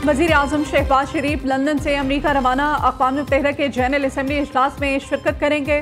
वज़ीर आज़म शहबाज शरीफ लंदन से अमरीका रवाना अक़वाम मुत्तहिदा के जनरल असम्बली इजलास में शिरकत करेंगे।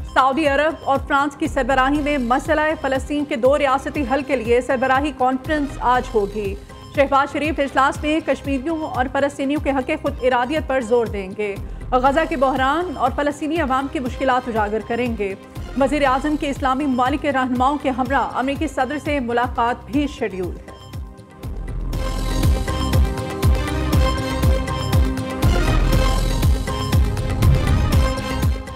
सऊदी अरब और फ्रांस की सरबराही में मसला फ़लस्तीन के 2 रियासती हल के लिए सरबराही कॉन्फ्रेंस आज होगी। शहबाज शरीफ इजलास में कश्मीरियों और फ़लस्तीनियों के हक़ खुद इरादियत पर जोर देंगे। गज़ा के बहरान और फ़लस्तीनी अवाम की मुश्किलात उजागर करेंगे। वज़ीर आज़म के इस्लामी ममालिक के रहनुमाओं के हमरा अमरीकी सदर से मुलाकात भी शेड्यूल है।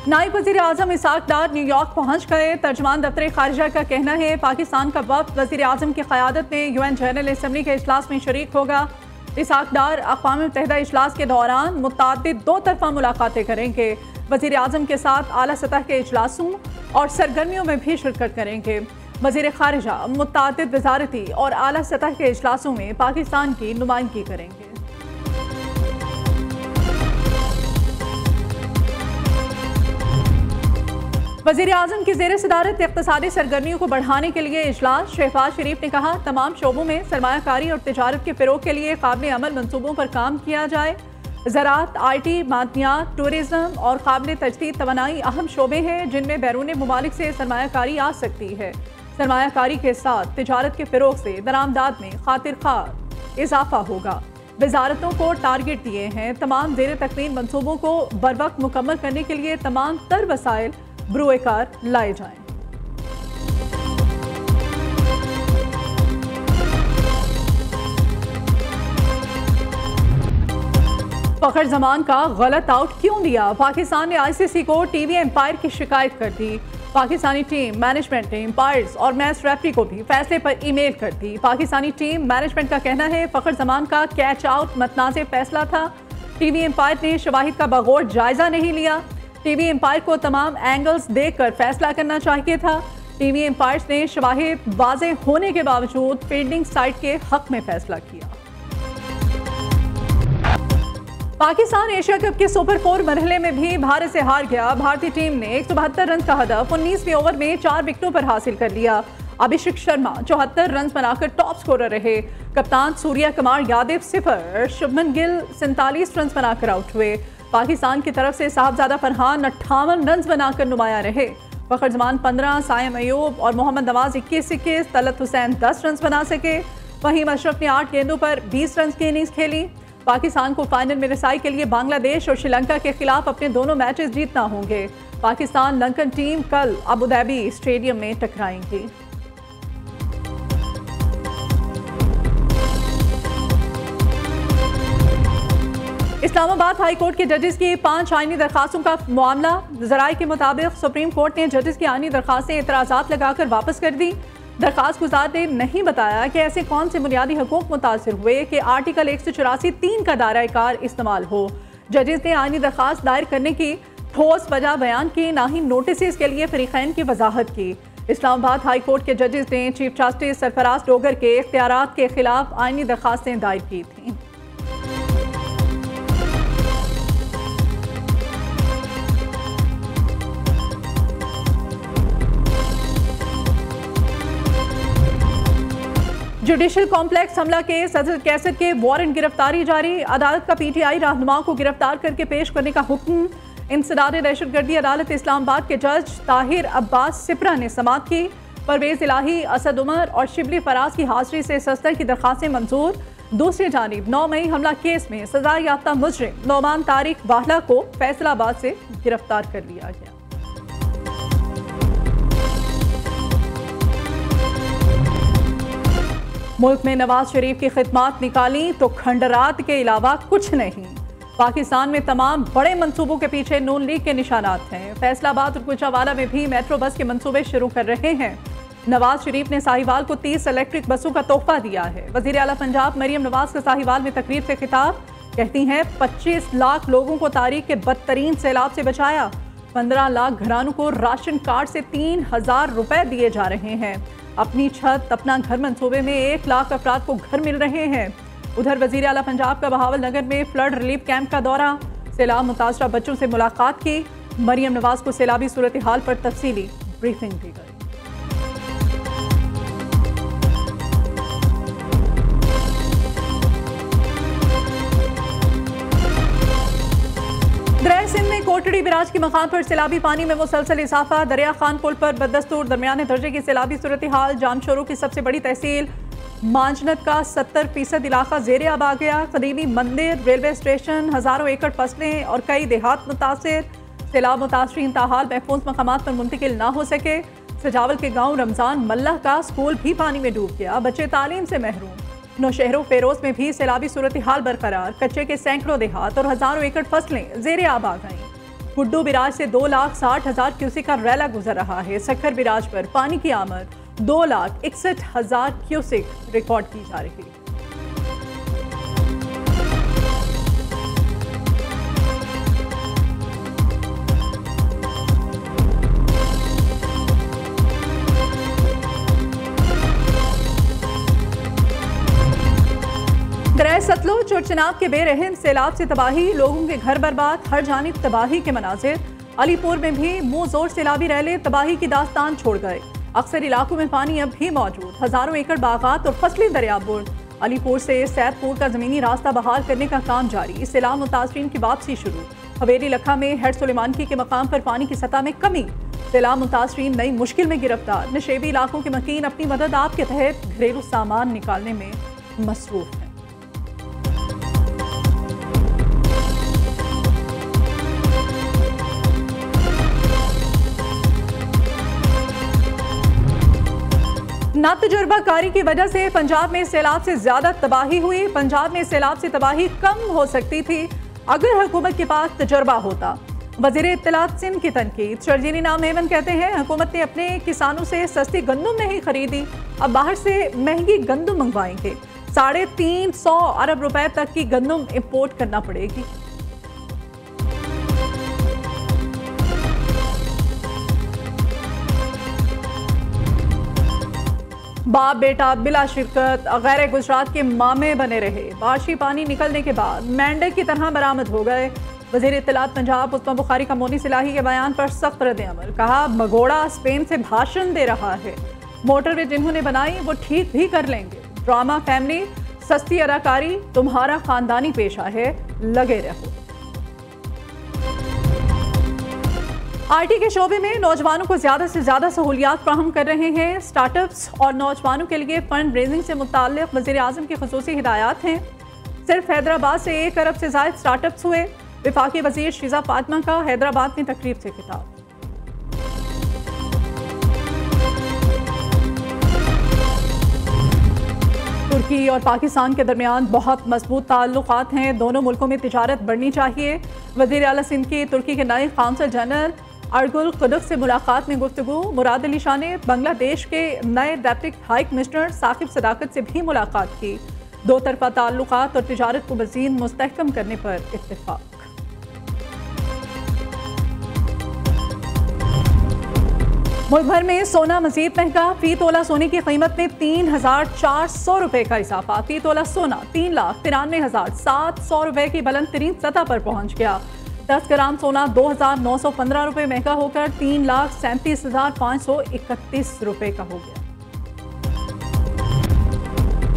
नायब वज़ीर आज़म इसाक डार न्यूयॉर्क पहुंच गए। तर्जमान दफ्तर खारिजा का कहना है पाकिस्तान का वफ़द वज़ीर आज़म की क़यादत में UN जनरल असम्बली के इजलास में शरीक होगा। इसाक डार अक़वाम मुत्तहिदा इजलास के दौरान मुतअद्दिद 2 तरफ़ा मुलाकातें करेंगे। वज़ीर आज़म के साथ आला सतह के इजलासों और सरगर्मियों में भी शिरकत करेंगे। वज़ीर खारिजा मुतअद्दिद वज़ारती और आला सतह के इजलासों में पाकिस्तान की नुमाइंदगी करेंगे। वज़ीर आज़म की ज़ेर सदारत इक़्तिसादी सरगर्मियों को बढ़ाने के लिए इजलास। शहबाज शरीफ ने कहा तमाम शोबों में सरमायाकारी और तिजारत के फ़रोग़ के लिए काबिल अमल मनसूबों पर काम किया जाए। ज़राअत, IT, मादनियात, टूरिज़्म और काबिल तजदीद तवानाई अहम शोबे हैं जिनमें बैरून ममालिक से सरमायाकारी आ सकती है। सरमायाकारी के साथ तिजारत के फ़रोग़ से दरामदाद में खातिर खार इजाफा होगा। वज़ारतों को टारगेट दिए हैं तमाम ज़ेर तकमील मनसूबों को बरवक्त मुकम्मल करने के लिए तमाम तर वसाइल ब्रोएकार लाए जाएं। फ़खर जमान का गलत आउट क्यों दिया? पाकिस्तान ने ICC को टीवी एम्पायर की शिकायत कर दी। पाकिस्तानी टीम मैनेजमेंट ने एम्पायर्स और मैच रेफरी को भी फैसले पर ईमेल कर दी। पाकिस्तानी टीम मैनेजमेंट का कहना है फ़खर जमान का कैच आउट मतनाज़े फैसला था। टीवी एम्पायर ने शवाहिद का बगौर जायजा नहीं लिया। टीवी एम्पायर को तमाम एंगल्स देखकर फैसला करना चाहिए था। टीवी एम्पायर्स ने शवाहिद वाज़े होने के बावजूद फील्डिंग साइड के हक में फैसला किया। पाकिस्तान एशिया कप के सुपर 4 मरहले में भी भारत से हार गया। भारतीय टीम ने 172 रन का हदफ 19वें ओवर में 4 विकेटों पर हासिल कर लिया। अभिषेक शर्मा 74 रन बनाकर टॉप स्कोरर रहे। कप्तान सूर्या कुमार यादव 0, शुभमन गिल 47 रन बनाकर आउट हुए। पाकिस्तान की तरफ से साहबजादा फरहान 58 रन बनाकर नुमाया रहे। फ़खर जमान 15, सायम अयूब और मोहम्मद नवाज 21, तलत हुसैन 10 रन बना सके। वहीं अशरफ ने 8 गेंदों पर 20 रन की इनिंग्स खेली। पाकिस्तान को फाइनल में रसाई के लिए बांग्लादेश और श्रीलंका के खिलाफ अपने दोनों मैचेस जीतना होंगे। पाकिस्तान लंकन टीम कल अबू धाबी स्टेडियम में टकराएंगी। इस्लामाबाद हाई कोर्ट के जजेस की 5 आईनी दरखास्तों का मामला। ज़राए के मुताबिक सुप्रीम कोर्ट ने जजेस की आईनी दरखास्तें एतराज़ात लगाकर वापस कर दी। दरखास्त गुजार ने नहीं बताया कि ऐसे कौन से बुनियादी हकूक़ मुतासर हुए कि आर्टिकल 184(3) का दायरा कार इस्तेमाल हो। जजेस ने आईनी दरखास्त दायर करने की ठोस वजह बयान की, ना ही नोटिस के लिए फरीक़ैन की वजाहत की। इस्लामाबाद हाई कोर्ट के जजेस ने चीफ जस्टिस सरफराज डोगर के इख्तियारात के खिलाफ आईनी दरखास्तें दायर की थीं। जुडिशल कॉम्प्लेक्स हमला केस अजहर कैसर के वारंट गिरफ्तारी जारी। अदालत का PTI रहनुमाओं को गिरफ्तार करके पेश करने का हुक्म। इंसदाद दहशतगर्दी अदालत इस्लामाबाद के जज ताहिर अब्बास सिपरा ने समाअत की। परवेज इलाही, असद उमर और शिबली फराज की हाजिरी से सस्तर की दरखास्तें मंजूर। दूसरी जानिब 9 मई हमला केस में सजा याफ्ता मुजरिम नौमान तारिक वाहला को फैसलाबाद से गिरफ्तार कर लिया गया। मुल्क में नवाज शरीफ की खिदमात निकाली तो खंडरात के अलावा कुछ नहीं। पाकिस्तान में तमाम बड़े मंसूबों के पीछे नून लीग के निशानात हैं। फैसलाबाद और गुजरावाला में भी मेट्रो बस के मंसूबे शुरू कर रहे हैं। नवाज शरीफ ने साहिवाल को 30 इलेक्ट्रिक बसों का तोहफा दिया है। वज़ीर आला पंजाब मरियम नवाज का साहिवाल में तकरीर से खिताब, कहती हैं 25 लाख लोगों को तारीख के बदतरीन सैलाब से बचाया। 15 लाख घरानों को राशन कार्ड से 3000 रुपए दिए जा रहे हैं। अपनी छत अपना घर मंसूबे में 1 लाख अफराद को घर मिल रहे हैं। उधर वज़ीर आला पंजाब का बहावल नगर में फ्लड रिलीफ कैंप का दौरा, सैलाब मुतासरा बच्चों से मुलाकात की। मरियम नवाज को सैलाबी सूरत हाल पर तफसीली ब्रीफिंग दी गई। कोटड़ी बिराज के मकाम पर सैलाबी पानी में मुसलसल इजाफा। दरिया खान पुल पर बदस्तूर दरमियाने दर्जे की सैलाबी सूरत हाल। जामशोरों की सबसे बड़ी तहसील मांजनत का 70% इलाका ज़ेरे आब आ गया। कदीमी मंदिर, रेलवे स्टेशन, हज़ारों एकड़ फसलें और कई देहात मुतासिर। सैलाब मुतासरीन ताहाल महफूज मकामात पर मुंतकिल ना हो सके। सजावल के गाँव रमज़ान मल्लाह का स्कूल भी पानी में डूब गया, बच्चे तालीम से महरूम। नौशहरों फेरोज में भी सैलाबी सूरत हाल बरकरार। कच्चे के सैकड़ों देहात और हज़ारों एकड़ फसलें ज़ेरे आब आ गईं। गुड्डू बिराज से 2,60,000 क्यूसेक का रैला गुजर रहा है। सक्खर बिराज पर पानी की आमद 2,61,000 क्यूसेक रिकॉर्ड की जा रही है। दरिया सतलुज और चिनाब के बेरहम सैलाब से तबाही, लोगों के घर बर्बाद, हर जानिब तबाही के मनाजिर। अलीपुर में भी मुंह जोर सैलाबी रैले तबाही की दास्तान छोड़ गए। अक्सर इलाकों में पानी अब भी मौजूद, हजारों एकड़ बागात और फसली दरियाबुर्द। अलीपुर से सैदपुर का जमीनी रास्ता बहाल करने का काम जारी। सैलाब मुतासरीन की वापसी शुरू। हवेली लखा में हेड सुलेमानकी के मकाम पर पानी की सतह में कमी। सैलाब मुतासरीन नई मुश्किल में गिरफ्तार। नशेबी इलाकों के मकीन अपनी मदद आप के तहत घरेलू सामान निकालने में मसरूफ हैं। ना तजुर्बाकारी की वजह से पंजाब में सैलाब से ज्यादा तबाही हुई। पंजाब में सैलाब से तबाही कम हो सकती थी अगर हुकूमत के पास तजुर्बा होता। वज़ीर इत्तलात सिंध की तनकीद। शर्जीली नाम एवन कहते हैं हुकूमत ने अपने किसानों से सस्ती गंदम नहीं खरीदी, अब बाहर से महंगी गंदम मंगवाएंगे। 350 अरब रुपए तक की गंदम इंपोर्ट करना पड़ेगी। बाप बेटा बिला शिरकत गैर गुजरात के मामे बने रहे। बारिशी पानी निकलने के बाद मेंढक की तरह बरामद हो गए। वज़ीर इत्तलात पंजाब उस्मान बुखारी का मोनी सिलाही के बयान पर सख्त रद्द-ए-अमल। कहा मगोड़ा स्पेन से भाषण दे रहा है, मोटरवे जिन्होंने बनाई वो ठीक भी कर लेंगे। ड्रामा फैमिली, सस्ती अदाकारी तुम्हारा खानदानी पेशा है, लगे रहो। आईटी के शोबे में नौजवानों को ज़्यादा से ज़्यादा सहूलियात फ्राहम कर रहे हैं। स्टार्टअप्स और नौजवानों के लिए फंड रेजिंग से मुताल्लिक वज़ीर आज़म की ख़ुसूसी हिदायत हैं। सिर्फ हैदराबाद से 1 अरब से ज़ायद स्टार्टअप्स हुए। वफाकी वज़ीर शीज़ा फातिमा का हैदराबाद में तकरीब से खिताब। तुर्की और पाकिस्तान के दरमियान बहुत मजबूत ताल्लुकात हैं, दोनों मुल्कों में तिजारत बढ़नी चाहिए। वज़ीर आला सिंध की तुर्की के नए काउंसल जनरल अर्गुल कुदुस से मुलाकात में गुफ्तगू। मुराद अली शाह ने बांग्लादेश के नए डेप्टी हाई कमिश्नर साकिब सदाकत से भी मुलाकात की। दो तरफा ताल्लुकात और तिजारत को मज़ीद मुस्तहकम करने पर इत्तेफाक। मुल्क भर में सोना मजीद महंगा। फी तोला सोने की कीमत में 3,400 रुपए का इजाफा। फी तोला सोना 3,93,700 रुपए की बुलंद तरीन सतह पर पहुंच गया। 10 ग्राम सोना 2,915 रुपए महंगा होकर 3,37,531 रुपए का हो गया।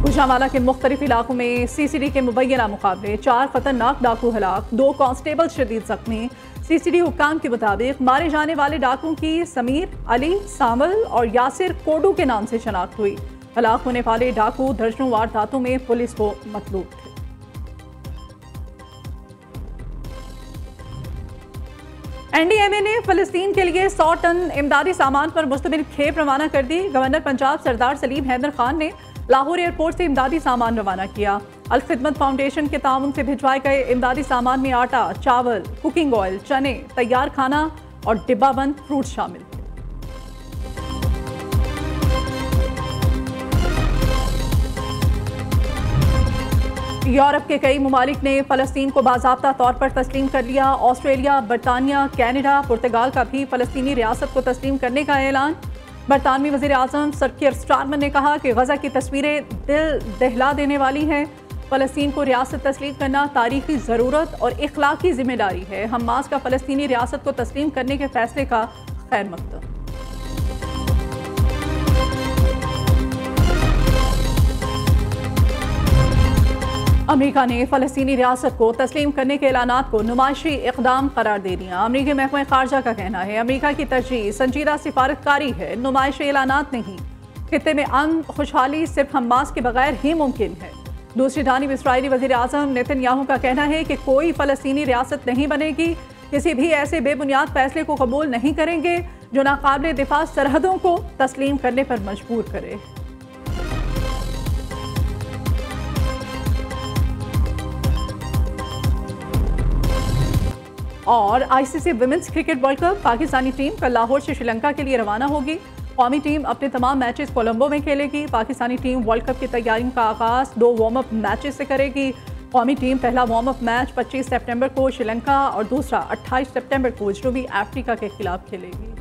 गुजरांवाला के मुख्तलिफ इलाकों में CCD के मुबैना मुकाबले 4 खतरनाक डाकू हलाक, 2 कांस्टेबल शदीद जख्मी। CCD हुक्काम के मुताबिक मारे जाने वाले डाकुओं की समीर, अली, सामल और यासिर कोडू के नाम से शनाख्त हुई। हलाक होने वाले डाकू दर्जनों वारदातों में पुलिस को मतलूब थे। NDMA ने फ़लस्तीन के लिए 100 टन इमदादी सामान पर मुश्तमिल खेप रवाना कर दी। गवर्नर पंजाब सरदार सलीम हैदर खान ने लाहौर एयरपोर्ट से इमदादी सामान रवाना किया। अल खिदमत फाउंडेशन के ताउन से भिजवाए गए इमदादी सामान में आटा, चावल, कुकिंग ऑयल, चने, तैयार खाना और डिब्बाबंद फ्रूट शामिल थे। यूरोप के कई ममालिक ने फ़लस्तीन को बाज़ाब्ता तौर पर तस्लीम कर लिया। ऑस्ट्रेलिया, बरतानिया, कैनेडा, पुर्तगाल का भी फ़लस्तीनी रियासत को तस्लीम करने का ऐलान। बरतानवी वज़ीर आज़म सर कीर स्टारमर ने कहा कि गज़ा की तस्वीरें दिल दहला देने वाली हैं। फ़लस्तीन को रियासत तस्लीम करना तारीखी ज़रूरत और इखलाकी जिम्मेदारी है। हमास का फ़लस्तीनी रियासत को तस्लीम करने के फैसले का खैर मकदम। अमेरिका ने फ़लस्तीनी रियासत को तस्लीम करने के ऐलानात को नुमाइशी इक़दाम करार दे दिया। अमेरिकी महकमा ख़ारजा का कहना है अमेरिका की तरजीह संजीदा सिफारतकारी है, नुमाइशी ऐलानात नहीं। खित्ते में अमन खुशहाली सिर्फ हमास के बगैर ही मुमकिन है। दूसरी जानिब इस्राईली वज़ीर आज़म नेतन्याहू का कहना है कि कोई फ़लस्तीनी रियासत नहीं बनेगी, किसी भी ऐसे बेबुनियाद फैसले को कबूल नहीं करेंगे जो नाकाबिले दिफा सरहदों को तस्लीम करने पर मजबूर करे। और ICC women's cricket world cup Pakistani team कल लाहौर से श्रीलंका के लिए रवाना होगी। कौमी टीम अपने तमाम मैचेस कोलंबो में खेलेगी। पाकिस्तानी टीम वर्ल्ड कप की तैयारियों का आगाज़ 2 वार्म अप मैचेस से करेगी। कौमी टीम पहला वार्म अप मैच 25 सितंबर को श्रीलंका और दूसरा 28 सितंबर को जनूबी अफ्रीका के खिलाफ खेलेगी।